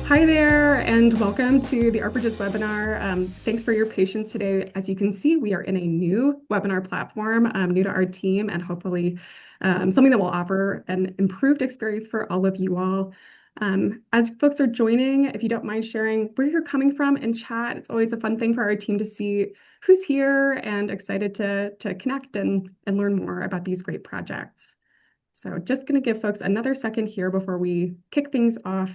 Hi there, and welcome to the ArtBridges webinar. Thanks for your patience today. As you can see, we are in a new webinar platform, new to our team, and hopefully something that will offer an improved experience for all of you all. As folks are joining, if you don't mind sharing where you're coming from in chat, it's always a fun thing for our team to see who's here and excited to connect and learn more about these great projects. So just going to give folks another second here before we kick things off.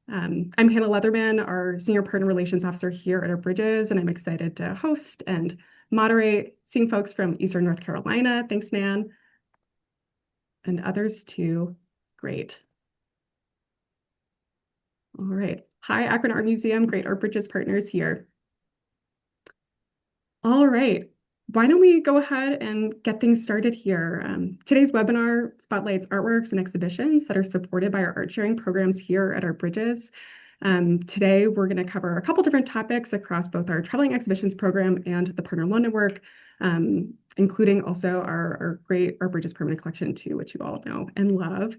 I'm Hannah Leatherman, our Senior Partner Relations Officer here at ArtBridges, and I'm excited to host and moderate, seeing folks from Eastern North Carolina. Thanks, Nan. And others too. Great. All right. Hi, Akron Art Museum. Great ArtBridges partners here. All right. Why don't we go ahead and get things started here? Today's webinar spotlights artworks and exhibitions that are supported by our art sharing programs here at ArtBridges. Today, we're going to cover a couple different topics across both our Traveling Exhibitions program and the Partner Loan Network, including also our great ArtBridges Permanent Collection too, which you all know and love.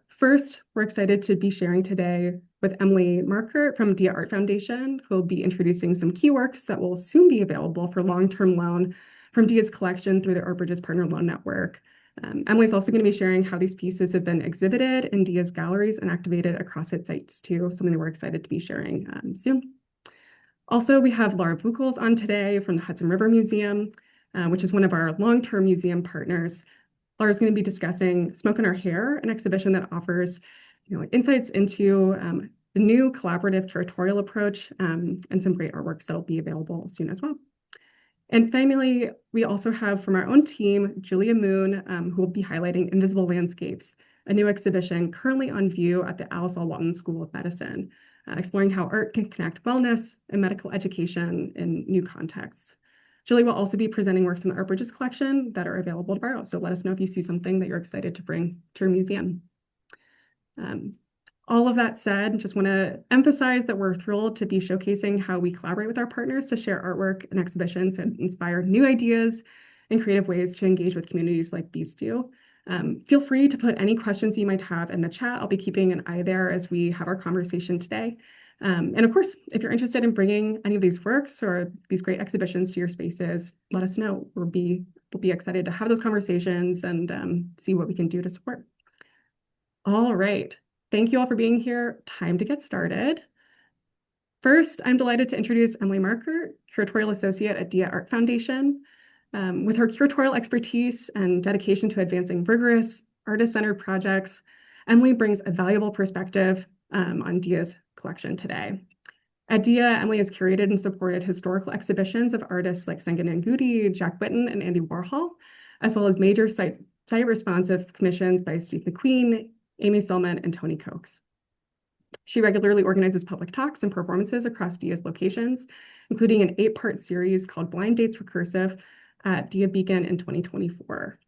First, we're excited to be sharing today with Emily Markert from Dia Art Foundation, who will be introducing some key works that will soon be available for long-term loan from Dia's collection through the ArtBridges Partner Loan Network. Emily's also going to be sharing how these pieces have been exhibited in Dia's galleries and activated across its sites too, something that we're excited to be sharing soon. Also, we have Laura Buchholz on today from the Hudson River Museum, which is one of our long-term museum partners. Laura's going to be discussing Smoke in Our Hair, an exhibition that offers insights into the new collaborative curatorial approach and some great artworks that will be available soon as well. And finally, we also have from our own team, Julia Moon, who will be highlighting Invisible Landscapes, a new exhibition currently on view at the Alice L. Walton School of Medicine, exploring how art can connect wellness and medical education in new contexts. Julie will also be presenting works from the ArtBridges collection that are available to borrow. So let us know if you see something that you're excited to bring to your museum. All of that said, just want to emphasize that we're thrilled to be showcasing how we collaborate with our partners to share artwork and exhibitions and inspire new ideas and creative ways to engage with communities like these do. Feel free to put any questions you might have in the chat. I'll be keeping an eye there as we have our conversation today. And of course, if you're interested in bringing any of these works or these great exhibitions to your spaces, let us know. We'll be excited to have those conversations and see what we can do to support. All right. Thank you all for being here. Time to get started. First, I'm delighted to introduce Emily Markert, Curatorial Associate at Dia Art Foundation. With her curatorial expertise and dedication to advancing rigorous, artist-centered projects, Emily brings a valuable perspective on Dia's collection today. At Dia, Emily has curated and supported historical exhibitions of artists like Senga Ngugi, Jack Whitten, and Andy Warhol, as well as major site-responsive commissions by Steve McQueen, Amy Silman, and Tony Coates. She regularly organizes public talks and performances across Dia's locations, including an 8-part series called Blind Dates Recursive at Dia Beacon in 2024.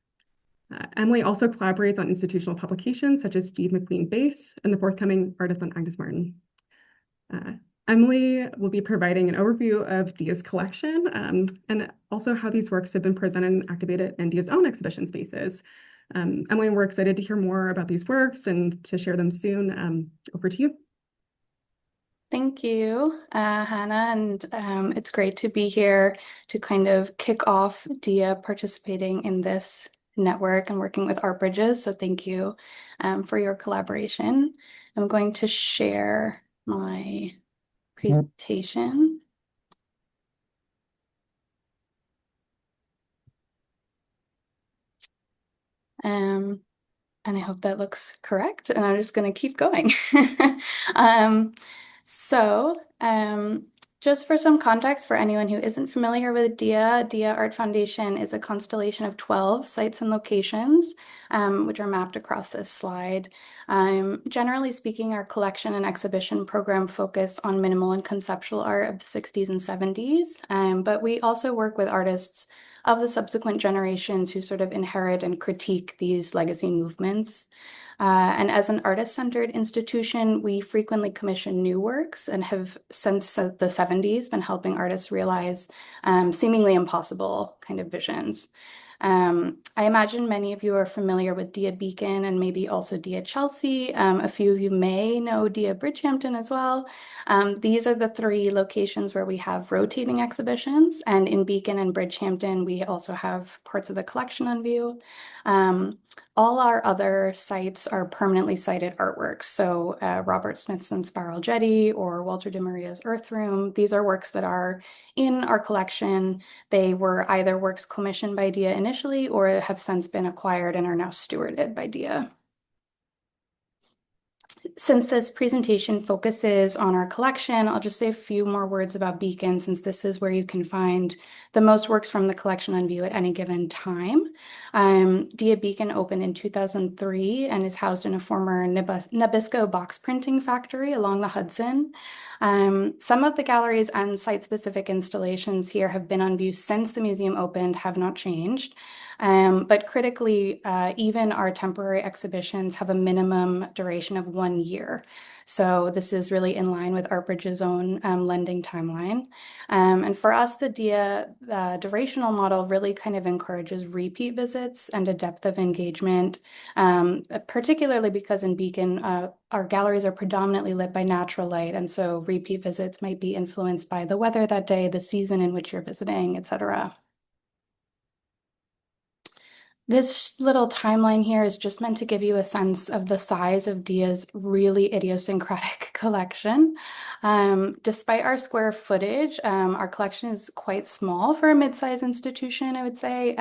Emily also collaborates on institutional publications such as Steve McQueen Base and the forthcoming Artist on Agnes Martin. Emily will be providing an overview of Dia's collection and also how these works have been presented and activated in Dia's own exhibition spaces. Emily, we're excited to hear more about these works and to share them soon. Over to you. Thank you, Hannah, and it's great to be here to kind of kick off Dia participating in this network and working with ArtBridges. So thank you for your collaboration. I'm going to share my presentation. And I hope that looks correct, and I'm just going to keep going. Just for some context for anyone who isn't familiar with Dia Art Foundation is a constellation of 12 sites and locations, which are mapped across this slide. Generally speaking, our collection and exhibition program focus on minimal and conceptual art of the 60s and 70s, but we also work with artists of the subsequent generations who sort of inherit and critique these legacy movements. And as an artist-centered institution, we frequently commission new works and have since the 70s been helping artists realize seemingly impossible kind of visions. I imagine many of you are familiar with Dia Beacon and maybe also Dia Chelsea. A few of you may know Dia Bridgehampton as well. These are the three locations where we have rotating exhibitions, and in Beacon and Bridgehampton, we also have parts of the collection on view. All our other sites are permanently sited artworks. So Robert Smithson's Spiral Jetty or Walter de Maria's Earth Room, these are works that are in our collection. They were either works commissioned by DIA initially or have since been acquired and are now stewarded by DIA. Since this presentation focuses on our collection, I'll just say a few more words about Beacon, since this is where you can find the most works from the collection on view at any given time. Dia Beacon opened in 2003 and is housed in a former Nabisco box printing factory along the Hudson. Some of the galleries and site-specific installations here have been on view since the museum opened, have not changed. But critically, even our temporary exhibitions have a minimum duration of 1 year. So this is really in line with ArtBridge's own lending timeline. And for us, the DIA durational model really kind of encourages repeat visits and a depth of engagement, particularly because in Beacon, our galleries are predominantly lit by natural light. And so repeat visits might be influenced by the weather that day, the season in which you're visiting, etc. This little timeline here is just meant to give you a sense of the size of DIA's really idiosyncratic collection. Despite our square footage, our collection is quite small for a mid-sized institution, I would say,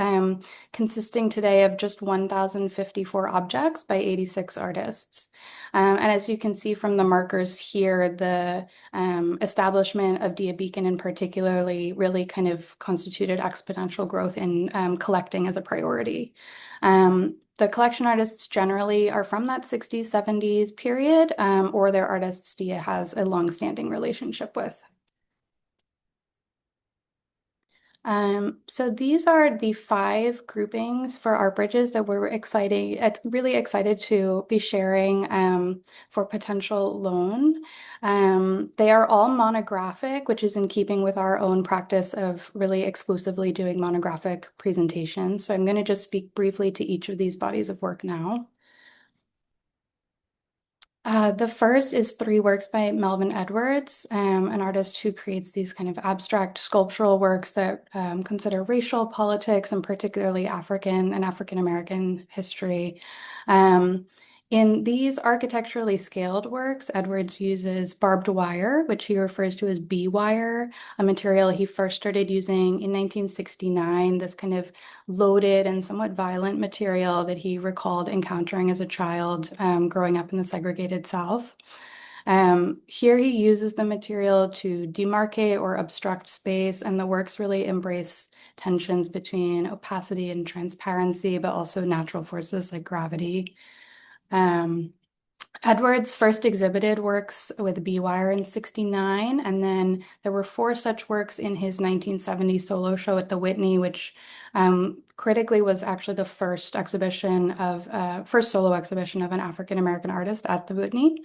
consisting today of just 1,054 objects by 86 artists. And as you can see from the markers here, the establishment of Dia Beacon in particularly really kind of constituted exponential growth in collecting as a priority. The collection artists generally are from that 60s, 70s period, or they're artists Dia has a long-standing relationship with. So these are the 5 groupings for ArtBridges that we're really excited to be sharing for potential loan. They are all monographic, which is in keeping with our own practice of really exclusively doing monographic presentations. So I'm going to just speak briefly to each of these bodies of work now. The first is 3 works by Melvin Edwards, an artist who creates these kind of abstract sculptural works that consider racial politics and particularly African and African American history. In these architecturally scaled works, Edwards uses barbed wire, which he refers to as bee wire, a material he first started using in 1969, this kind of loaded and somewhat violent material that he recalled encountering as a child growing up in the segregated South. Here he uses the material to demarcate or obstruct space, and the works really embrace tensions between opacity and transparency, but also natural forces like gravity. Edwards first exhibited works with bee wire in 1969, and then there were 4 such works in his 1970 solo show at the Whitney, which critically was actually the first solo exhibition of an African American artist at the Whitney.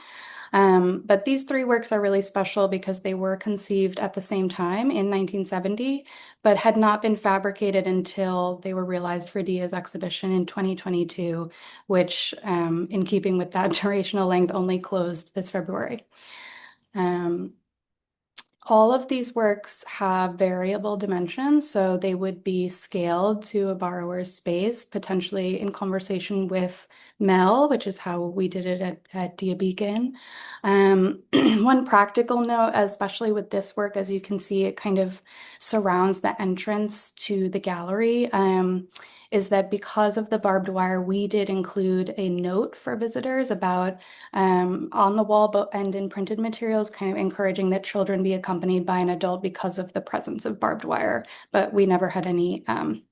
But these 3 works are really special because they were conceived at the same time in 1970, but had not been fabricated until they were realized for Dia's exhibition in 2022, which, in keeping with that durational length, only closed this February. All of these works have variable dimensions, so they would be scaled to a borrower's space, potentially in conversation with Mel, which is how we did it at Dia Beacon. One practical note, especially with this work, as you can see, it kind of surrounds the entrance to the gallery, is that because of the barbed wire, we did include a note for visitors about on the wall and in printed materials, kind of encouraging that children be accompanied by an adult because of the presence of barbed wire. But we never had any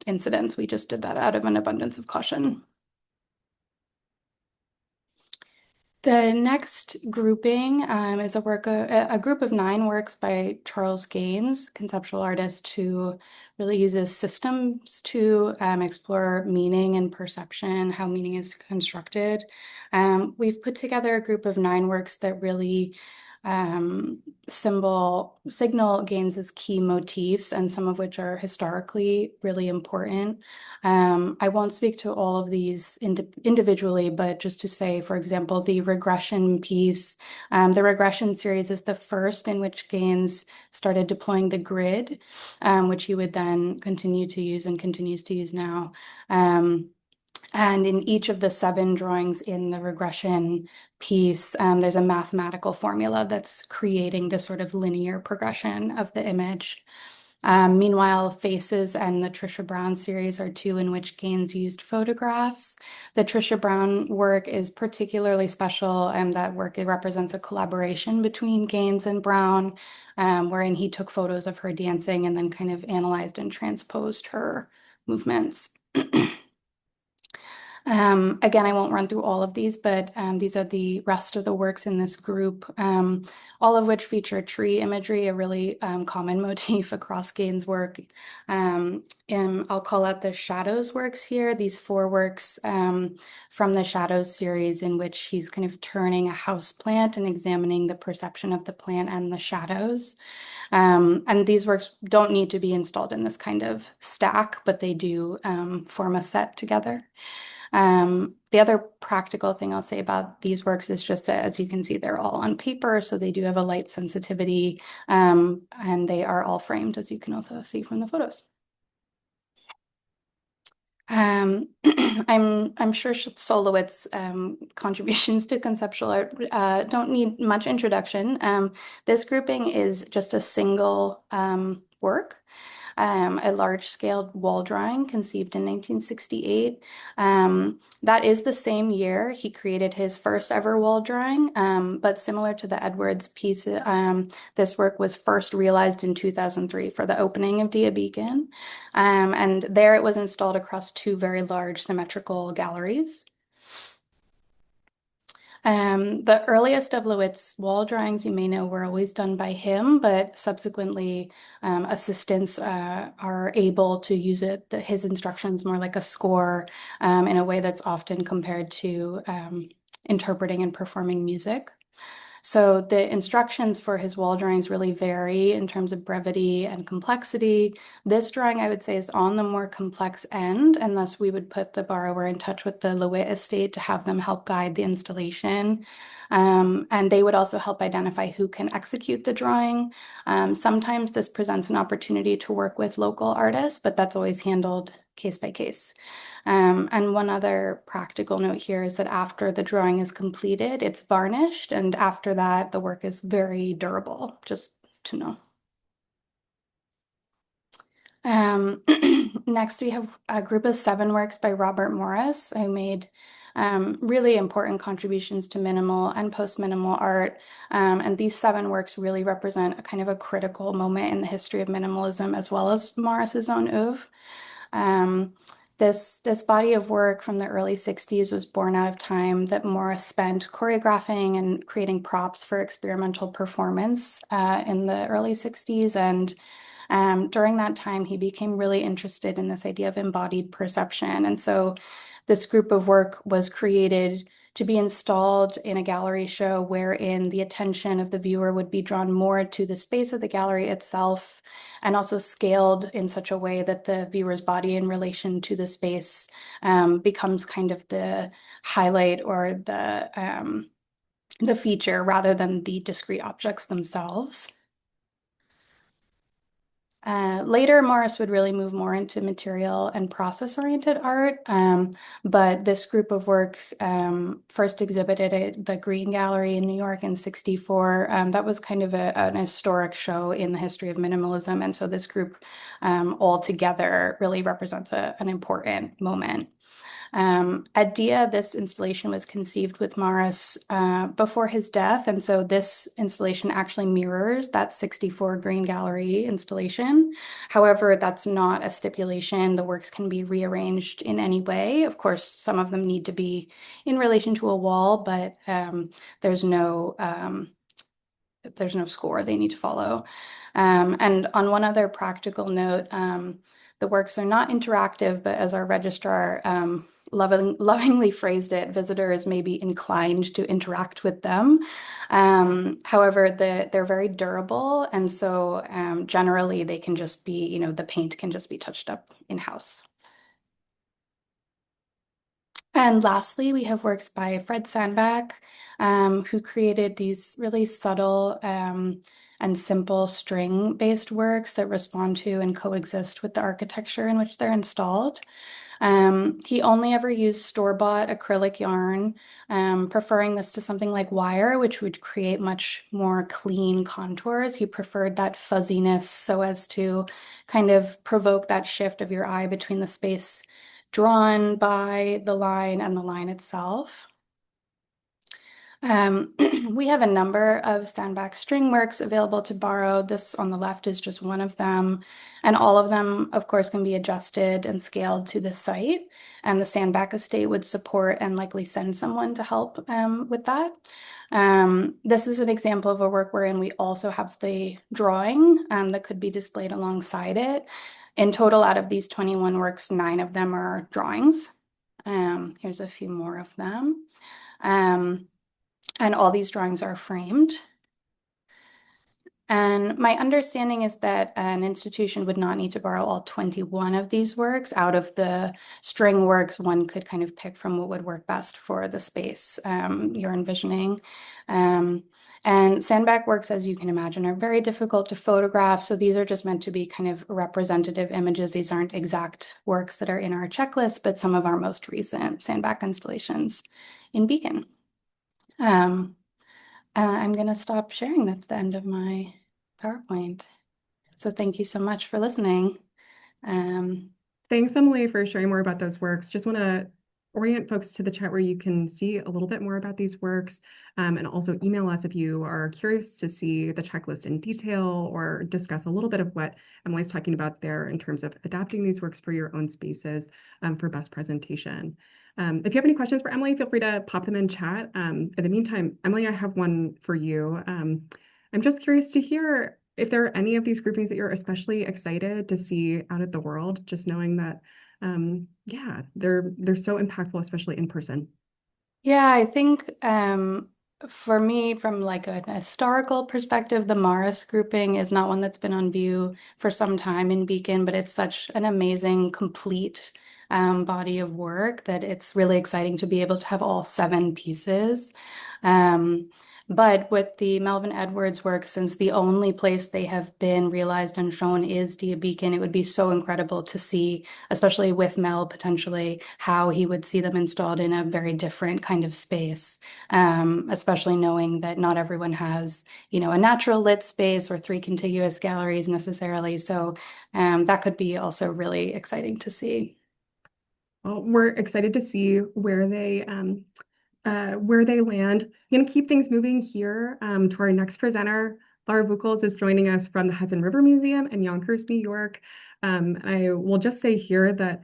incidents. We just did that out of an abundance of caution. The next grouping is a group of 9 works by Charles Gaines, conceptual artist who really uses systems to explore meaning and perception, how meaning is constructed. We've put together a group of 9 works that really um, signal Gaines' key motifs, and some of which are historically really important. I won't speak to all of these individually, but just to say, for example, the regression piece, the regression series is the first in which Gaines started deploying the grid, which he would then continue to use and continues to use now. And in each of the 7 drawings in the regression piece, there's a mathematical formula that's creating this sort of linear progression of the image. Meanwhile, Faces and the Trisha Brown series are 2 in which Gaines used photographs. The Trisha Brown work is particularly special, and that work, it represents a collaboration between Gaines and Brown, wherein he took photos of her dancing and then kind of analyzed and transposed her movements. Again, I won't run through all of these, but these are the rest of the works in this group, all of which feature tree imagery, a really common motif across Gaines' work. And I'll call out the Shadows works here, these 4 works from the Shadows series in which he's kind of turning a house plant and examining the perception of the plant and the shadows. And these works don't need to be installed in this kind of stack, but they do form a set together. The other practical thing I'll say about these works is just that, as you can see, they're all on paper, so they do have a light sensitivity, and they are all framed, as you can also see from the photos. I'm sure Solowitz's contributions to conceptual art don't need much introduction. This grouping is just a single work. A large-scale wall drawing conceived in 1968. That is the same year he created his first ever wall drawing, but similar to the Edwards piece, this work was first realized in 2003 for the opening of Dia Beacon. And there it was installed across 2 very large symmetrical galleries. The earliest of Lewitt's wall drawings, you may know, were always done by him, but subsequently assistants are able to use his instructions more like a score in a way that's often compared to interpreting and performing music. So the instructions for his wall drawings really vary in terms of brevity and complexity. This drawing, I would say, is on the more complex end, and thus we would put the borrower in touch with the Lewitt estate to have them help guide the installation. And they would also help identify who can execute the drawing. Sometimes this presents an opportunity to work with local artists, but that's always handled case by case. And one other practical note here is that after the drawing is completed, it's varnished, and after that, the work is very durable, just to know. Next, we have a group of 7 works by Robert Morris, who made really important contributions to minimal and post-minimal art. And these 7 works really represent a kind of a critical moment in the history of minimalism, as well as Morris's own oeuvre. This body of work from the early 60s was born out of time that Morris spent choreographing and creating props for experimental performance in the early 60s. And during that time, he became really interested in this idea of embodied perception. And so this group of work was created to be installed in a gallery show wherein the attention of the viewer would be drawn more to the space of the gallery itself, and also scaled in such a way that the viewer's body in relation to the space becomes kind of the highlight or the feature rather than the discrete objects themselves. Later, Morris would really move more into material and process-oriented art, but this group of work first exhibited at the Green Gallery in New York in '64. That was kind of an historic show in the history of minimalism, and so this group all together really represents an important moment. At Dia, this installation was conceived with Morris before his death, and so this installation actually mirrors that '64 Green Gallery installation. However, that's not a stipulation. The works can be rearranged in any way. Of course, some of them need to be in relation to a wall, but there's no score they need to follow. And on one other practical note, The works are not interactive, but as our registrar lovingly phrased it, visitors may be inclined to interact with them. However, they're very durable, and so generally they can just be, the paint can just be touched up in-house. And lastly, we have works by Fred Sandback, who created these really subtle and simple string-based works that respond to and coexist with the architecture in which they're installed. He only ever used store-bought acrylic yarn, preferring this to something like wire, which would create much more clean contours. He preferred that fuzziness so as to kind of provoke that shift of your eye between the space drawn by the line and the line itself. We have a number of Sandback string works available to borrow. This on the left is just one of them. And all of them, of course, can be adjusted and scaled to the site. And the Sandback estate would support and likely send someone to help with that. This is an example of a work wherein we also have the drawing that could be displayed alongside it. In total, out of these 21 works, 9 of them are drawings. Here's a few more of them. And all these drawings are framed. And my understanding is that an institution would not need to borrow all 21 of these works. Out of the string works, one could kind of pick from what would work best for the space you're envisioning. And Sandback works, as you can imagine, are very difficult to photograph. So these are just meant to be kind of representative images. These aren't exact works that are in our checklist, but some of our most recent Sandback installations in Beacon. I'm going to stop sharing. That's the end of my PowerPoint. So thank you so much for listening. Thanks, Emily, for sharing more about those works. Just want to orient folks to the chat where you can see a little bit more about these works, and also email us if you are curious to see the checklist in detail or discuss a little bit of what Emily's talking about there in terms of adapting these works for your own spaces for best presentation. If you have any questions for Emily, feel free to pop them in chat. In the meantime, Emily, I have one for you. I'm just curious to hear if there are any of these groupings that you're especially excited to see out at the world, just knowing that, yeah, they're so impactful, especially in person. Yeah, I think for me, from like an historical perspective, the Morris grouping is not one that's been on view for some time in Beacon, but it's such an amazing, complete body of work that it's really exciting to be able to have all 7 pieces. But with the Melvin Edwards work, since the only place they have been realized and shown is Dia Beacon, it would be so incredible to see, especially with Mel potentially, how he would see them installed in a very different kind of space, especially knowing that not everyone has, a natural lit space or 3 contiguous galleries necessarily. So that could be also really exciting to see. Well, we're excited to see where they land. I'm going to keep things moving here to our next presenter. Laura Buchholz is joining us from the Hudson River Museum in Yonkers, New York. I will just say here that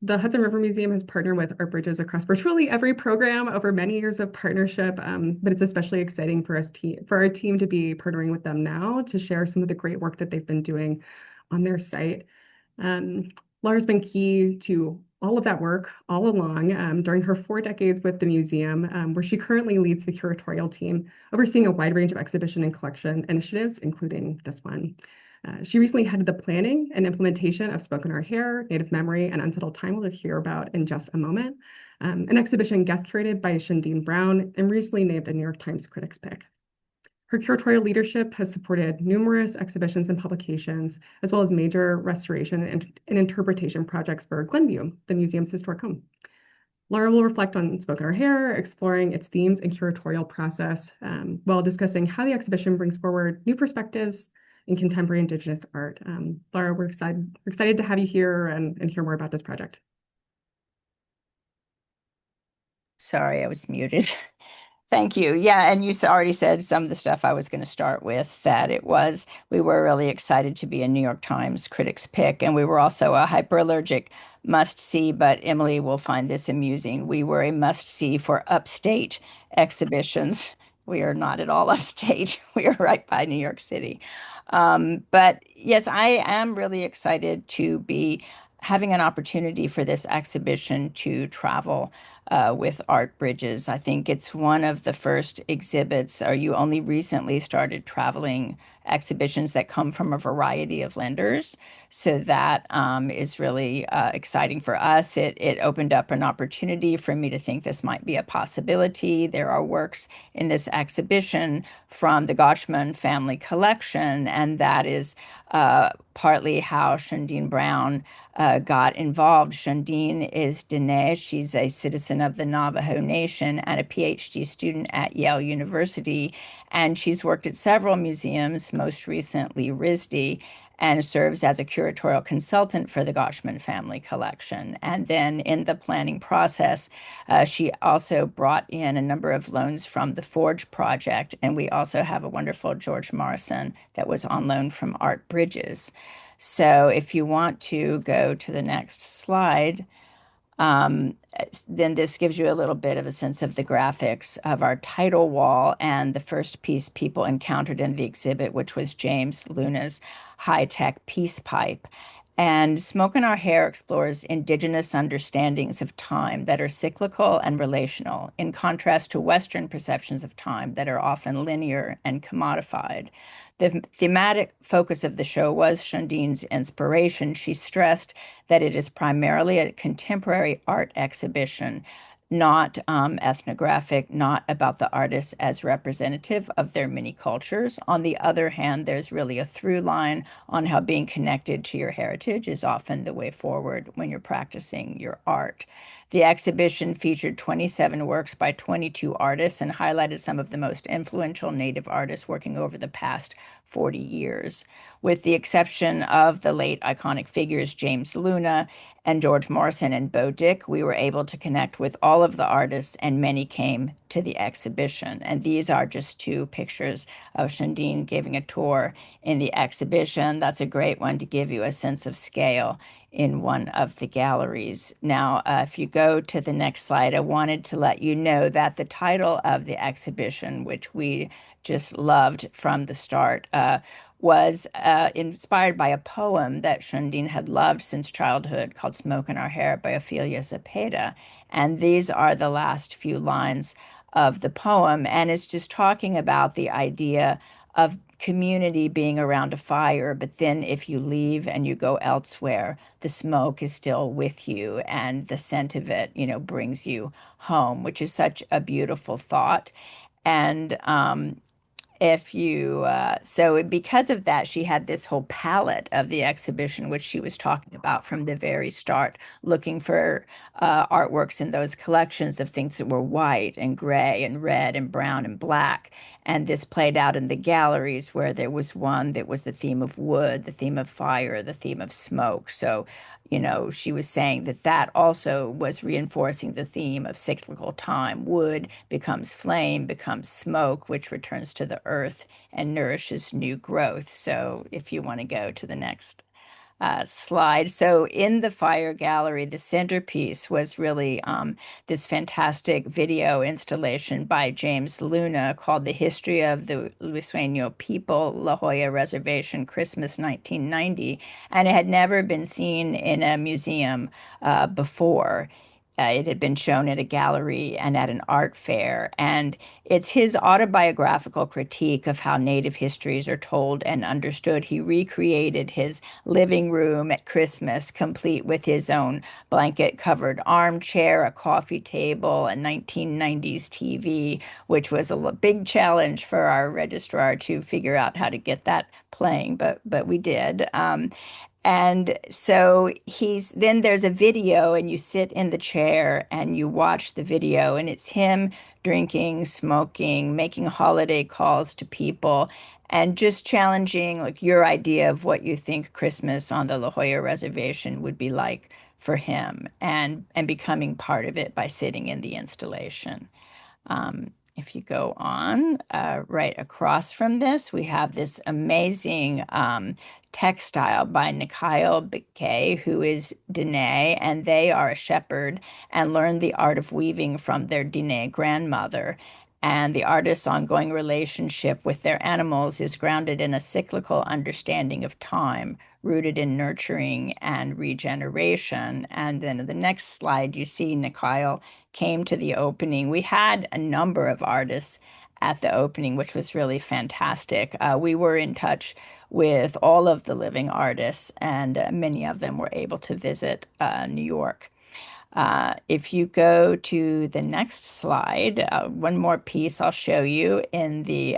the Hudson River Museum has partnered with Art Bridges across virtually every program over many years of partnership, but it's especially exciting for our team to be partnering with them now to share some of the great work that they've been doing on their site. Laura's been key to all of that work all along during her 4 decades with the museum, where she currently leads the curatorial team, overseeing a wide range of exhibition and collection initiatives, including this one. She recently headed the planning and implementation of Spoken Art Hair, Native Memory, and Unsettled Time, we'll hear about in just a moment, an exhibition guest curated by Shandine Brown and recently named a New York Times Critics' Pick. Her curatorial leadership has supported numerous exhibitions and publications, as well as major restoration and interpretation projects for Glenview, the museum's historic home. Laura will reflect on Spoken Art Hair, exploring its themes and curatorial process, while discussing how the exhibition brings forward new perspectives in contemporary Indigenous art. Laura, we're excited to have you here and hear more about this project. Sorry, I was muted. Thank you. Yeah, and you already said some of the stuff I was going to start with, that we were really excited to be a New York Times Critics' Pick, and we were also a hyperallergic must-see, but Emily will find this amusing. We were a must-see for upstate exhibitions We are not at all upstate. We are right by New York City. But yes, I am really excited to be having an opportunity for this exhibition to travel with Art Bridges. I think it's one of the first exhibits, or you only recently started traveling exhibitions that come from a variety of lenders. So that is really exciting for us. It opened up an opportunity for me to think this might be a possibility. There are works in this exhibition from the Gotchman family collection, and that is partly how Shundeen Brown got involved. Shundeen is Diné. She's a citizen of the Navajo Nation and a PhD student at Yale University, and she's worked at several museums, most recently RISD, and serves as a curatorial consultant for the Gotchman family collection. And then in the planning process, she also brought in a number of loans from the Forge Project, and we also have a wonderful George Morrison that was on loan from Art Bridges. So if you want to go to the next slide, um, then this gives you a little bit of a sense of the graphics of our title wall and the first piece people encountered in the exhibit, which was James Luna's high-tech peace pipe. And Smoke in Our Hair explores indigenous understandings of time that are cyclical and relational, in contrast to Western perceptions of time that are often linear and commodified. The thematic focus of the show was Shundeen's inspiration. She stressed that it is primarily a contemporary art exhibition, not ethnographic, not about the artists as representative of their many cultures. On the other hand, there's really a through line on how being connected to your heritage is often the way forward when you're practicing your art. The exhibition featured 27 works by 22 artists and highlighted some of the most influential Native artists working over the past 40 years. With the exception of the late iconic figures James Luna and George Morrison and Bo Dick, we were able to connect with all of the artists, and many came to the exhibition. And these are just two pictures of Shundeen giving a tour in the exhibition. That's a great one to give you a sense of scale in one of the galleries. Now, if you go to the next slide, I wanted to let you know that the title of the exhibition, which we just loved from the start, was inspired by a poem that Shundeen had loved since childhood called Smoke in Our Hair by Ophelia Zepeda. And these are the last few lines of the poem. And it's just talking about the idea of community being around a fire, but then if you leave and you go elsewhere, the smoke is still with you and the scent of it, brings you home, which is such a beautiful thought. And if you so because of that, she had this whole palette of the exhibition, which she was talking about from the very start, looking for artworks in those collections of things that were white and gray and red and brown and black. And this played out in the galleries, where there was one that was the theme of wood, the theme of fire, the theme of smoke. So she was saying that that also was reinforcing the theme of cyclical time. Wood becomes flame, becomes smoke, which returns to the earth and nourishes new growth. So if you want to go to the next slide. So in the fire gallery, the centerpiece was really this fantastic video installation by James Luna called The History of the Luiseno People, La Jolla Reservation, Christmas 1990. And it had never been seen in a museum before. It had been shown at a gallery and at an art fair. And it's his autobiographical critique of how Native histories are told and understood. He recreated his living room at Christmas, complete with his own blanket-covered armchair, a coffee table, a 1990s TV, which was a big challenge for our registrar to figure out how to get that playing, but we did. And so then there's a video, and you sit in the chair and you watch the video, and it's him drinking, smoking, making holiday calls to people, and just challenging like your idea of what you think Christmas on the La Jolla Reservation would be like for him, and becoming part of it by sitting in the installation. If you go on, right across from this, we have this amazing textile by Nikhail Biquet, who is Diné, and they are a shepherd and learned the art of weaving from their Diné grandmother. And the artist's ongoing relationship with their animals is grounded in a cyclical understanding of time, rooted in nurturing and regeneration. And then in the next slide, you see Mikhail came to the opening. We had a number of artists at the opening, which was really fantastic. We were in touch with all of the living artists, and many of them were able to visit New York. If you go to the next slide, one more piece I'll show you in the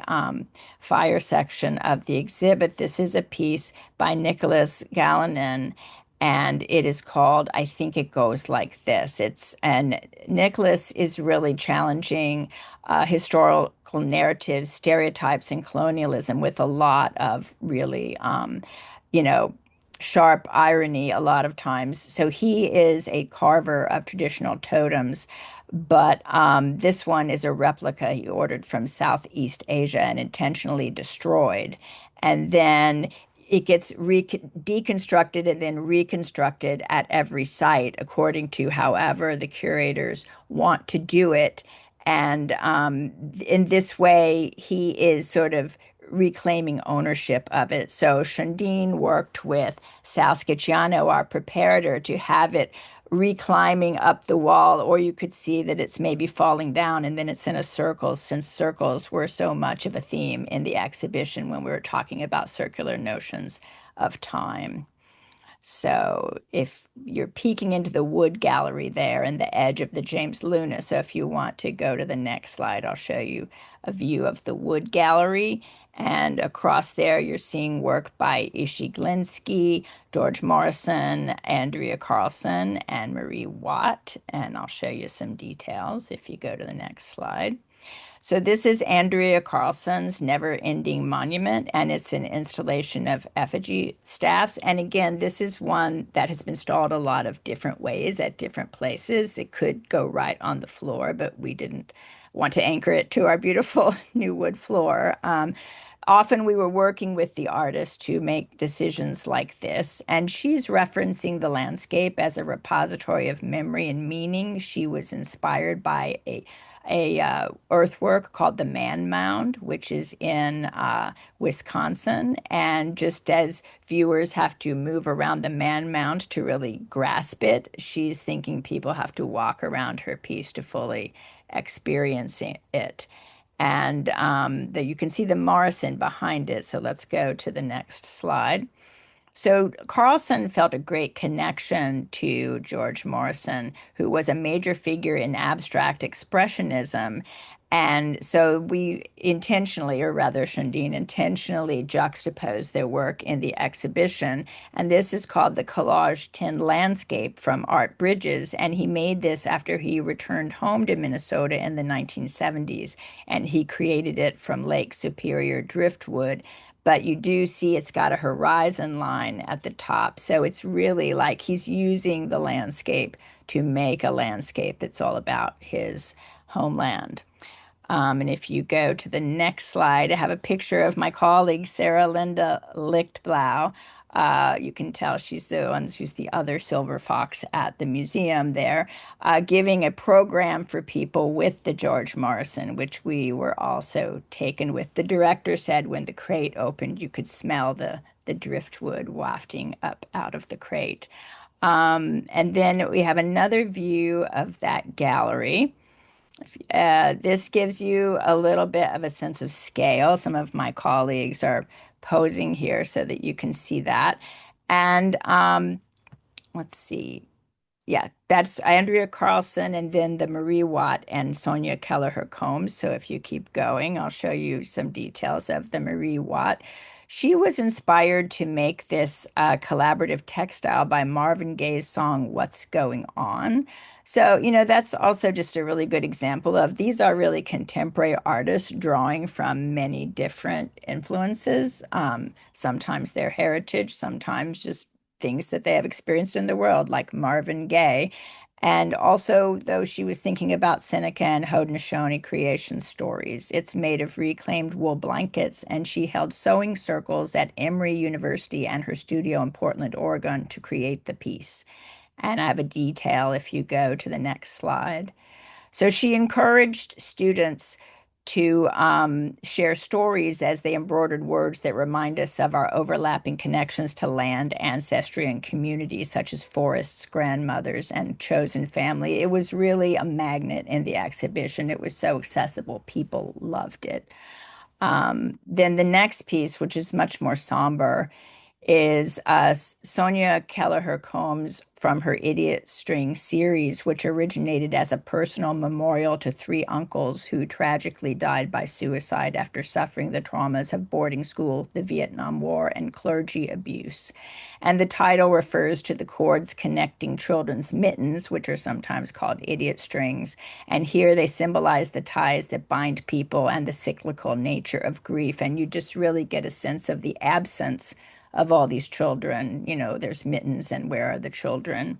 fire section of the exhibit. This is a piece by Nicholas Galinon, and it is called I Think It Goes Like This. And Nicholas is really challenging historical narratives, stereotypes, and colonialism with a lot of really, you know, sharp irony a lot of times. So he is a carver of traditional totems, but this one is a replica he ordered from Southeast Asia and intentionally destroyed. And then it gets deconstructed and then reconstructed at every site according to however the curators want to do it. And in this way, he is sort of reclaiming ownership of it. So Shundeen worked with Sal Scicciano, our preparator, to have it reclimbing up the wall, or you could see that it's maybe falling down and then it's in a circle, since circles were so much of a theme in the exhibition when we were talking about circular notions of time. So if you're peeking into the wood gallery there and the edge of the James Luna, so if you want to go to the next slide, I'll show you a view of the wood gallery. And across there, you're seeing work by Ishi Glinsky, George Morrison, Andrea Carlson, and Marie Watt. And I'll show you some details if you go to the next slide. So this is Andrea Carlson's Never Ending Monument, and it's an installation of effigy staffs. And again, this is one that has been installed a lot of different ways at different places. It could go right on the floor, but we didn't want to anchor it to our beautiful new wood floor. Often we were working with the artist to make decisions like this, and she's referencing the landscape as a repository of memory and meaning. She was inspired by a earthwork called the Man Mound, which is in Wisconsin. And just as viewers have to move around the Man Mound to really grasp it, she's thinking people have to walk around her piece to fully experience it. And you can see the Morrison behind it. So let's go to the next slide. So Carlson felt a great connection to George Morrison, who was a major figure in abstract expressionism. And so we intentionally, or rather Shundeen intentionally juxtaposed their work in the exhibition. And this is called the Collage Tin Landscape from Art Bridges. And he made this after he returned home to Minnesota in the 1970s. And he created it from Lake Superior driftwood, but you do see it's got a horizon line at the top. So it's really like he's using the landscape to make a landscape that's all about his homeland. And if you go to the next slide, I have a picture of my colleague, Sarah Linda Lichtblau. You can tell she's the other silver fox at the museum there, giving a program for people with the George Morrison, which we were also taken with. The director said when the crate opened, you could smell the driftwood wafting up out of the crate. And then we have another view of that gallery. This gives you a little bit of a sense of scale. Some of my colleagues are posing here so that you can see that. And let's see. Yeah, that's Andrea Carlson and then the Marie Watt and Sonia Kelleher Combs. So if you keep going, I'll show you some details of the Marie Watt. She was inspired to make this collaborative textile by Marvin Gaye's song, What's Going On? So, that's also just a really good example of these are really contemporary artists drawing from many different influences, sometimes their heritage, sometimes just things that they have experienced in the world, like Marvin Gaye. And also, though she was thinking about Seneca and Haudenosaunee creation stories, it's made of reclaimed wool blankets, and she held sewing circles at Emory University and her studio in Portland, Oregon to create the piece. And I have a detail if you go to the next slide. So she encouraged students to share stories as they embroidered words that remind us of our overlapping connections to land, ancestry, and communities such as forests, grandmothers, and chosen family. It was really a magnet in the exhibition. It was so accessible. People loved it. Then the next piece, which is much more somber, is Sonia Kelleher Combs from her Idiot String series, which originated as a personal memorial to three uncles who tragically died by suicide after suffering the traumas of boarding school, the Vietnam War, and clergy abuse. And the title refers to the cords connecting children's mittens, which are sometimes called idiot strings. And here they symbolize the ties that bind people and the cyclical nature of grief. And you just really get a sense of the absence of all these children. There's mittens, and where are the children?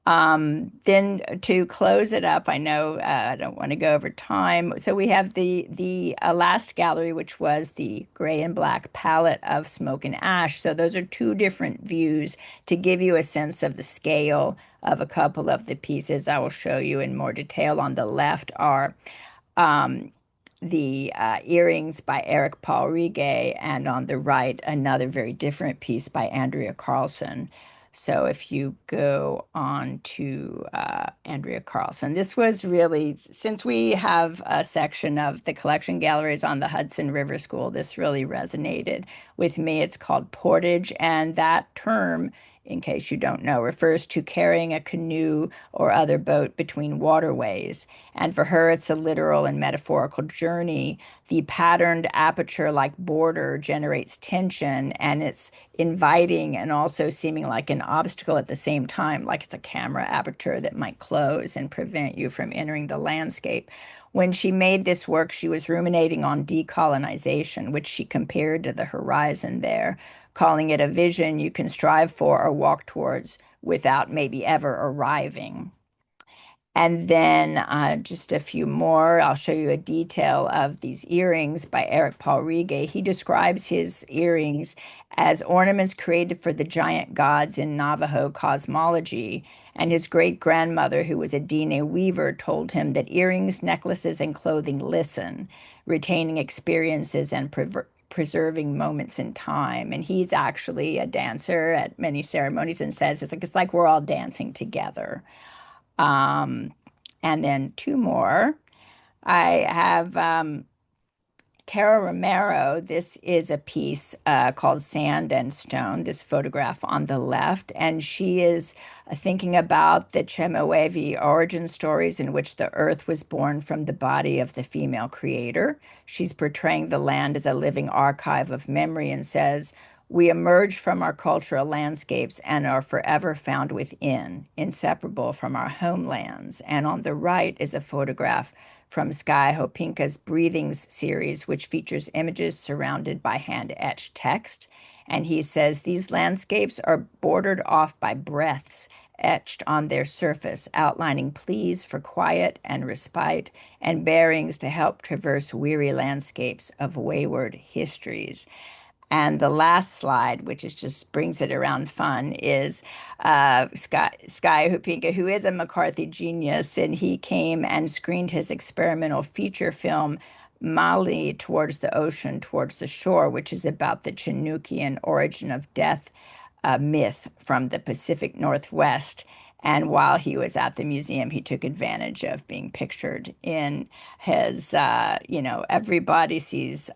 Then to close it up, I know I don't want to go over time. So we have the last gallery, which was the gray and black palette of Smoke and Ash. So those are two different views to give you a sense of the scale of a couple of the pieces. I will show you in more detail. On the left are the earrings by Eric Paul Rigay, and on the right, another very different piece by Andrea Carlson. So if you go on to Andrea Carlson, this was really, since we have a section of the collection galleries on the Hudson River School, this really resonated with me. It's called portage, and that term, in case you don't know, refers to carrying a canoe or other boat between waterways. And for her, it's a literal and metaphorical journey. The patterned aperture-like border generates tension, and it's inviting and also seeming like an obstacle at the same time, like it's a camera aperture that might close and prevent you from entering the landscape. When she made this work, she was ruminating on decolonization, which she compared to the horizon there, calling it a vision you can strive for or walk towards without maybe ever arriving. And then just a few more. I'll show you a detail of these earrings by Eric Paul Rigay. He describes his earrings as ornaments created for the giant gods in Navajo cosmology. And his great-grandmother, who was a Diné weaver, told him that earrings, necklaces, and clothing listen, retaining experiences and preserving moments in time. And he's actually a dancer at many ceremonies and says it's like we're all dancing together. And then two more. I have Cara Romero. This is a piece called Sand and Stone, this photograph on the left. And she is thinking about the Chemehuevi origin stories in which the earth was born from the body of the female creator. She's portraying the land as a living archive of memory and says, we emerge from our cultural landscapes and are forever found within, inseparable from our homelands. And on the right is a photograph from Sky Hopinka's Breathings series, which features images surrounded by hand-etched text. And he says these landscapes are bordered off by breaths etched on their surface, outlining pleas for quiet and respite and bearings to help traverse weary landscapes of wayward histories. And the last slide, which is just brings it around fun, is Sky Hopinka, who is a McCarthy genius, and he came and screened his experimental feature film, Mali Towards the Ocean, Towards the Shore, which is about the Chinookian origin of death myth from the Pacific Northwest. And while he was at the museum, he took advantage of being pictured in his, everybody sees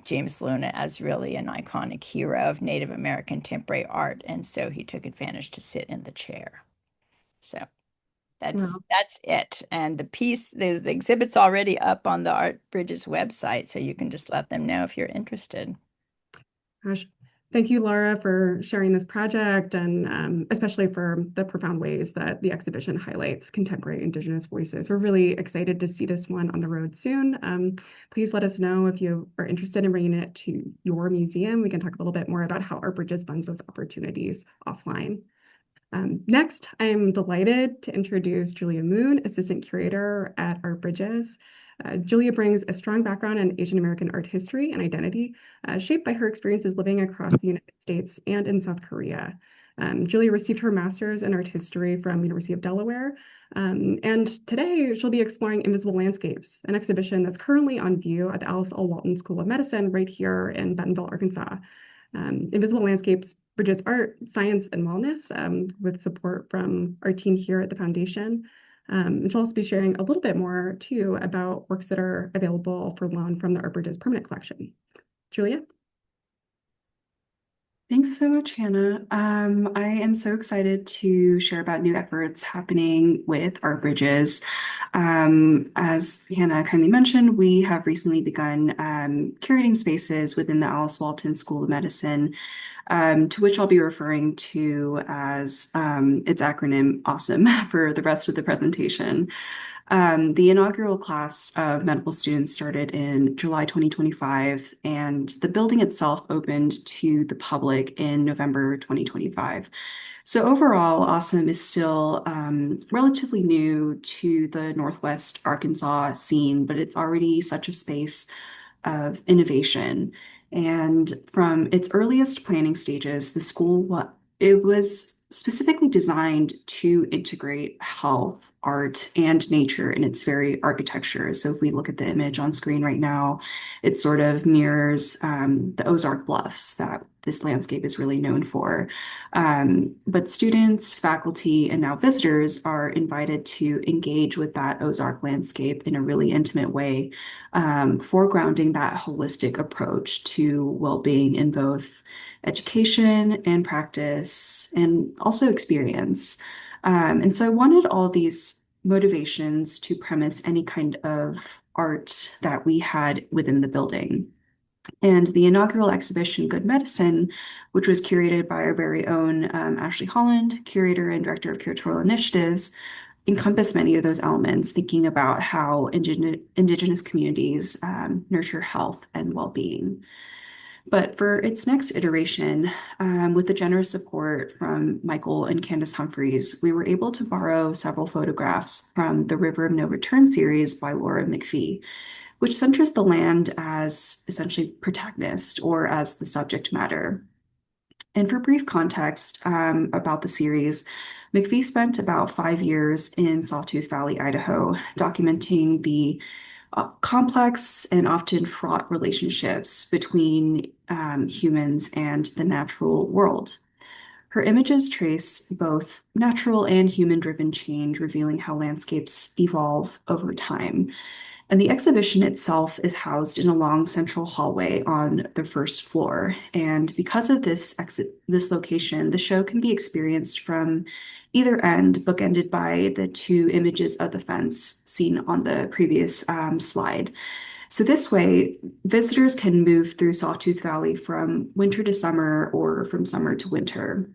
James Luna as really an iconic hero of Native American contemporary art. And so he took advantage to sit in the chair. So that's it. And there's the exhibit's already up on the Art Bridges website, so you can just let them know if you're interested. Gosh, thank you, Laura, for sharing this project, and especially for the profound ways that the exhibition highlights contemporary Indigenous voices. We're really excited to see this one on the road soon. Please let us know if you are interested in bringing it to your museum. We can talk a little bit more about how Art Bridges funds those opportunities offline. Next, I'm delighted to introduce Julia Moon, Assistant Curator at Art Bridges. Julia brings a strong background in Asian American art history and identity, shaped by her experiences living across the United States and in South Korea. Julia received her master's in art history from University of Delaware. And today she'll be exploring Invisible Landscapes, an exhibition that's currently on view at the Alice L. Walton School of Medicine right here in Bentonville, Arkansas. Invisible Landscapes bridges art, science, and wellness with support from our team here at the foundation. And she'll also be sharing a little bit more too about works that are available for loan from the Art Bridges permanent collection. Julia? Thanks so much, Hannah. I am so excited to share about new efforts happening with Art Bridges. As Hannah kindly mentioned, we have recently begun curating spaces within the Alice Walton School of Medicine, to which I'll be referring to as its acronym AWESOME for the rest of the presentation. The inaugural class of medical students started in July 2025, and the building itself opened to the public in November 2025. So overall, AWESOME is still relatively new to the Northwest Arkansas scene, but it's already such a space of innovation. And from its earliest planning stages, the school, it was specifically designed to integrate health, art, and nature in its very architecture. So if we look at the image on screen right now, it sort of mirrors the Ozark Bluffs that this landscape is really known for. But students, faculty, and now visitors are invited to engage with that Ozark landscape in a really intimate way, foregrounding that holistic approach to well-being in both education and practice and also experience. And so I wanted all these motivations to premise any kind of art that we had within the building. And the inaugural exhibition, Good Medicine, which was curated by our very own Ashley Holland, curator and director of curatorial initiatives, encompassed many of those elements, thinking about how Indigenous communities nurture health and well-being. But for its next iteration, with the generous support from Michael and Candace Humphreys, we were able to borrow several photographs from the River of No Return series by Laura McPhee, which centers the land as essentially protagonist or as the subject matter. And for brief context about the series, McPhee spent about 5 years in Sawtooth Valley, Idaho, documenting the complex and often fraught relationships between humans and the natural world. Her images trace both natural and human-driven change, revealing how landscapes evolve over time. And the exhibition itself is housed in a long central hallway on the first floor. And because of this location, the show can be experienced from either end, bookended by the two images of the fence seen on the previous slide. So this way, visitors can move through Sawtooth Valley from winter to summer or from summer to winter.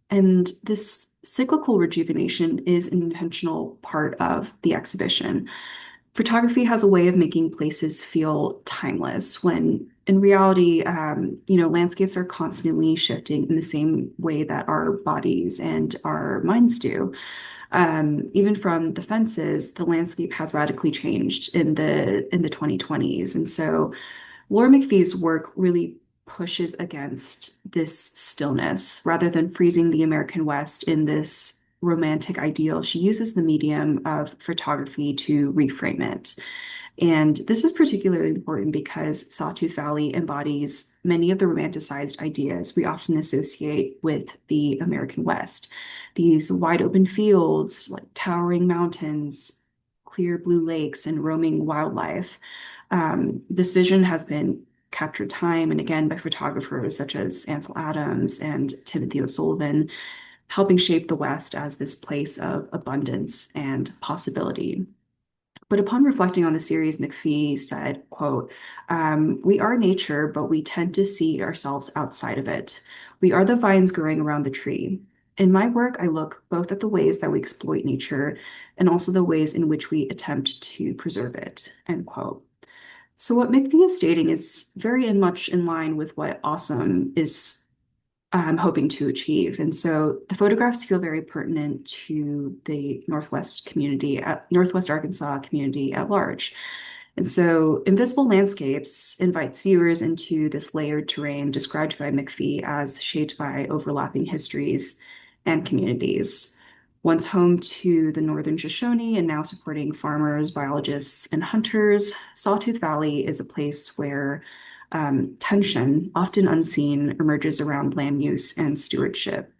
And this cyclical rejuvenation is an intentional part of the exhibition. Photography has a way of making places feel timeless when in reality, landscapes are constantly shifting in the same way that our bodies and our minds do. Even from the fences, the landscape has radically changed in the 2020s. And so Laura McPhee's work really pushes against this stillness rather than freezing the American West in this romantic ideal. She uses the medium of photography to reframe it. And this is particularly important because Sawtooth Valley embodies many of the romanticized ideas we often associate with the American West. These wide open fields, like towering mountains, clear blue lakes, and roaming wildlife. This vision has been captured time and again by photographers such as Ansel Adams and Timothy O'Sullivan, helping shape the West as this place of abundance and possibility. But upon reflecting on the series, McPhee said, quote, "We are nature, but we tend to see ourselves outside of it. We are the vines growing around the tree. In my work, I look both at the ways that we exploit nature and also the ways in which we attempt to preserve it," end quote. So what McPhee is stating is very much in line with what AWESOME is hoping to achieve. And so the photographs feel very pertinent to the Northwest Arkansas community at large. And so Invisible Landscapes invites viewers into this layered terrain described by McPhee as shaped by overlapping histories and communities. Once home to the Northern Shoshone and now supporting farmers, biologists, and hunters, Sawtooth Valley is a place where tension, often unseen, emerges around land use and stewardship.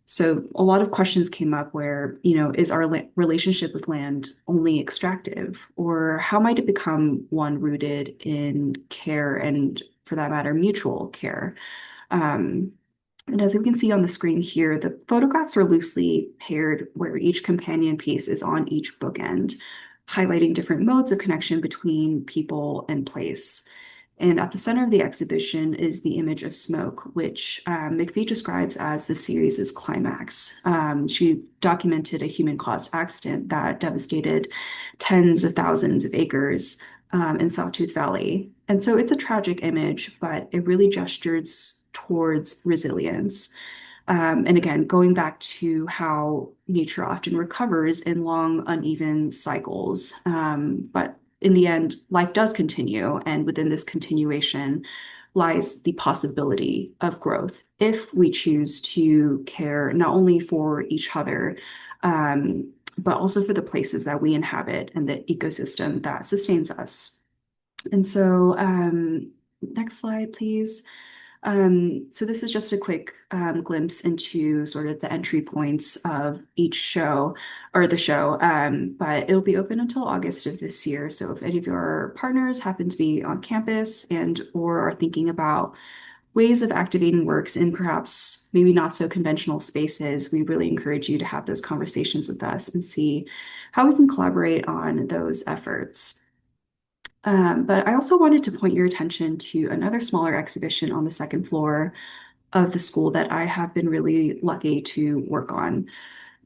So a lot of questions came up where, is our relationship with land only extractive, or how might it become one rooted in care and, for that matter, mutual care? Um, and as we can see on the screen here, the photographs are loosely paired where each companion piece is on each bookend, highlighting different modes of connection between people and place. And at the center of the exhibition is the image of smoke, which McPhee describes as the series' climax. She documented a human-caused accident that devastated tens of thousands of acres in Sawtooth Valley. And so it's a tragic image, but it really gestures towards resilience. And again, going back to how nature often recovers in long, uneven cycles. But in the end, life does continue. And within this continuation lies the possibility of growth if we choose to care not only for each other, but also for the places that we inhabit and the ecosystem that sustains us. And so, next slide, please. So this is just a quick glimpse into sort of the entry points of each show or the show, but it'll be open until August of this year. So if any of your partners happen to be on campus and or are thinking about ways of activating works in perhaps maybe not so conventional spaces, we really encourage you to have those conversations with us and see how we can collaborate on those efforts. But I also wanted to point your attention to another smaller exhibition on the second floor of the school that I have been really lucky to work on.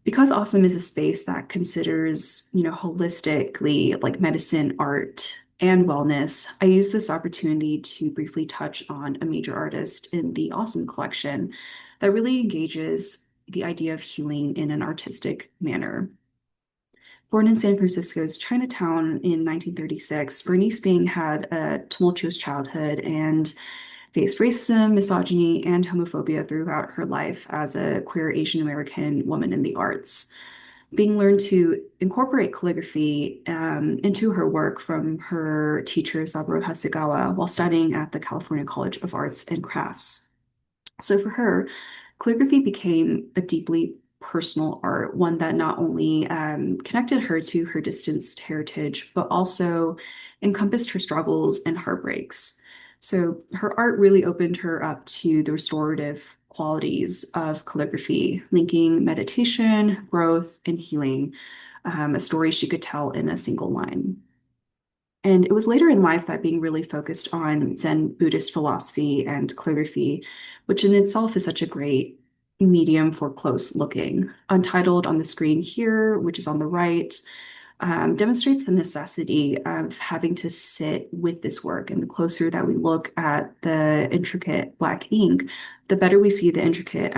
Because Awesome is a space that considers, holistically like medicine, art, and wellness, I use this opportunity to briefly touch on a major artist in the Awesome collection that really engages the idea of healing in an artistic manner. Born in San Francisco's Chinatown in 1936, Bernice Bing had a tumultuous childhood and faced racism, misogyny, and homophobia throughout her life as a queer Asian American woman in the arts. Bing learned to incorporate calligraphy into her work from her teacher, Saburo Hasegawa, while studying at the California College of Arts and Crafts. So for her, calligraphy became a deeply personal art, one that not only connected her to her distanced heritage, but also encompassed her struggles and heartbreaks. So her art really opened her up to the restorative qualities of calligraphy, linking meditation, growth, and healing, a story she could tell in a single line. And it was later in life that Bing really focused on Zen Buddhist philosophy and calligraphy, which in itself is such a great medium for close looking. Untitled on the screen here, which is on the right, demonstrates the necessity of having to sit with this work. And the closer that we look at the intricate black ink, the better we see the intricate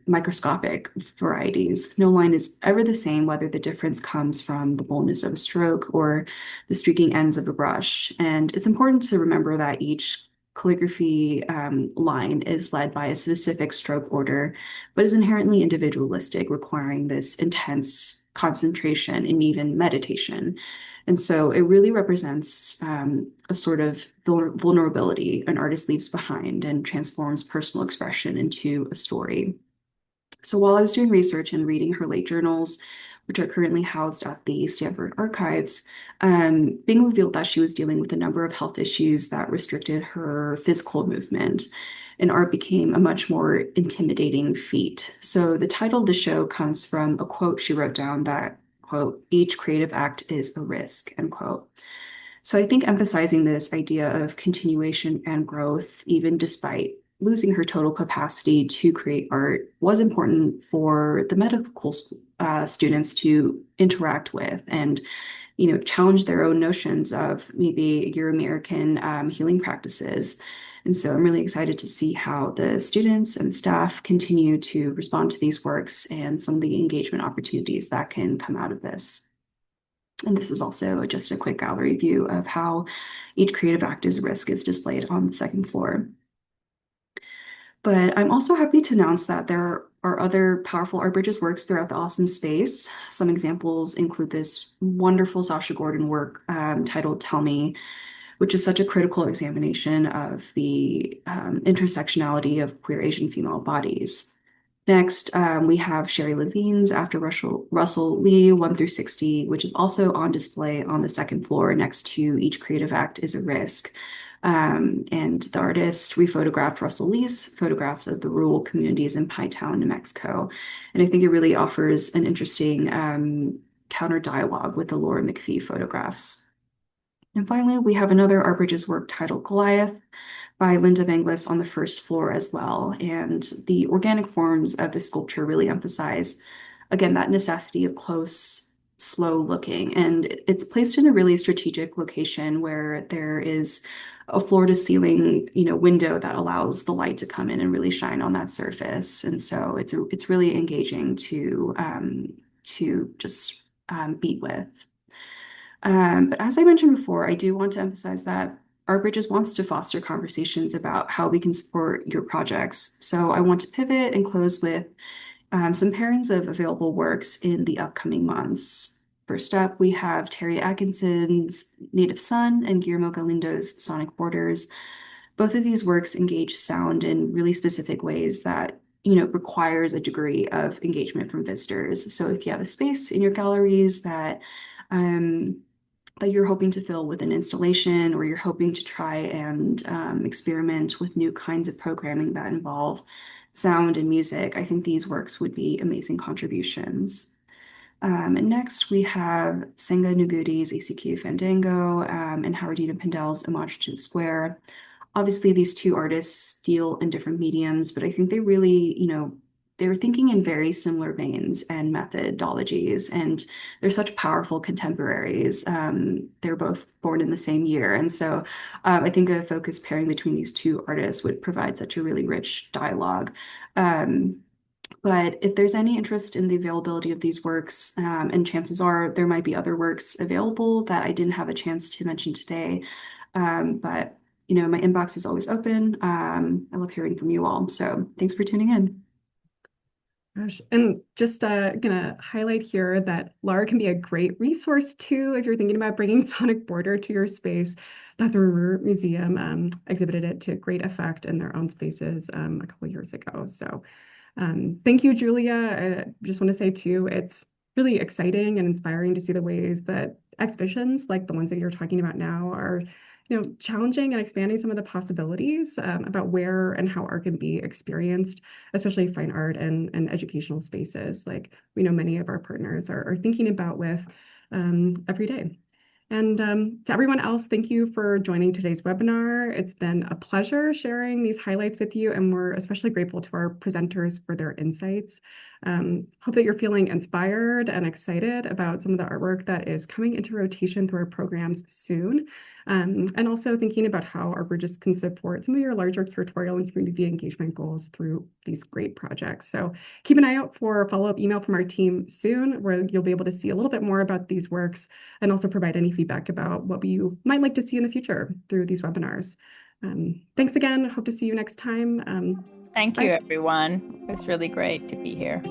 microscopic varieties. No line is ever the same, whether the difference comes from the boldness of a stroke or the streaking ends of a brush. And it's important to remember that each calligraphy line is led by a specific stroke order, but is inherently individualistic, requiring this intense concentration and even meditation. And so it really represents a sort of vulnerability an artist leaves behind and transforms personal expression into a story. So while I was doing research and reading her late journals, which are currently housed at the Stanford Archives, Bing revealed that she was dealing with a number of health issues that restricted her physical movement, and art became a much more intimidating feat. So the title of the show comes from a quote she wrote down that, quote, "Each creative act is a risk," end quote. So I think emphasizing this idea of continuation and growth, even despite losing her total capacity to create art, was important for the medical students to interact with and, challenge their own notions of maybe Euro-American healing practices. And so I'm really excited to see how the students and staff continue to respond to these works and some of the engagement opportunities that can come out of this. And this is also just a quick gallery view of how each creative act is risk is displayed on the second floor. But I'm also happy to announce that there are other powerful Art Bridges works throughout the awesome space. Some examples include this wonderful Sasha Gordon work titled Tell Me, which is such a critical examination of the intersectionality of queer Asian female bodies. Next, we have Sherry Levine's After Russell Lee 1 through 60, which is also on display on the second floor next to Each Creative Act is a Risk. And the artist rephotographed Russell Lee's photographs of the rural communities in Pie Town, New Mexico. And I think it really offers an interesting counter dialogue with the Laura McPhee photographs. And finally, we have another Art Bridges work titled Goliath by Linda Manglis on the first floor as well. And the organic forms of the sculpture really emphasize, again, that necessity of close, slow looking. And it's placed in a really strategic location where there is a floor to ceiling, window that allows the light to come in and really shine on that surface. And so it's really engaging to just be with. But as I mentioned before, I do want to emphasize that Art Bridges wants to foster conversations about how we can support your projects. So I want to pivot and close with some pairings of available works in the upcoming months. First up, we have Terry Atkinson's Native Son and Guillermo Galindo's Sonic Borders. Both of these works engage sound in really specific ways that requires a degree of engagement from visitors. So if you have a space in your galleries that you're hoping to fill with an installation, or you're hoping to try and experiment with new kinds of programming that involve sound and music, I think these works would be amazing contributions. And next we have Senga Nuguti's ACQ Fandango and Howardina Pendel's Homage to the Square. Obviously, these two artists deal in different mediums, but I think they really, they were thinking in very similar veins and methodologies, and they're such powerful contemporaries. They're both born in the same year. And so I think a focused pairing between these two artists would provide such a really rich dialogue. But if there's any interest in the availability of these works, and chances are there might be other works available that I didn't have a chance to mention today, but my inbox is always open. I love hearing from you all. So thanks for tuning in. Gosh, and just gonna highlight here that LAR can be a great resource too if you're thinking about bringing Sonic Border to your space. That's River Museum exhibited it to great effect in their own spaces a couple years ago. So thank you, Julia. I just want to say too, it's really exciting and inspiring to see the ways that exhibitions like the ones that you're talking about now are challenging and expanding some of the possibilities about where and how art can be experienced, especially fine art and educational spaces like we know many of our partners are thinking about with every day. And to everyone else, thank you for joining today's webinar. It's been a pleasure sharing these highlights with you, and we're especially grateful to our presenters for their insights. Hope that you're feeling inspired and excited about some of the artwork that is coming into rotation through our programs soon. And also thinking about how Art Bridges can support some of your larger curatorial and community engagement goals through these great projects. So keep an eye out for a follow-up email from our team soon, where you'll be able to see a little bit more about these works and also provide any feedback about what you might like to see in the future through these webinars. Thanks again. Hope to see you next time. Thank Bye. you, everyone. It was really great to be here.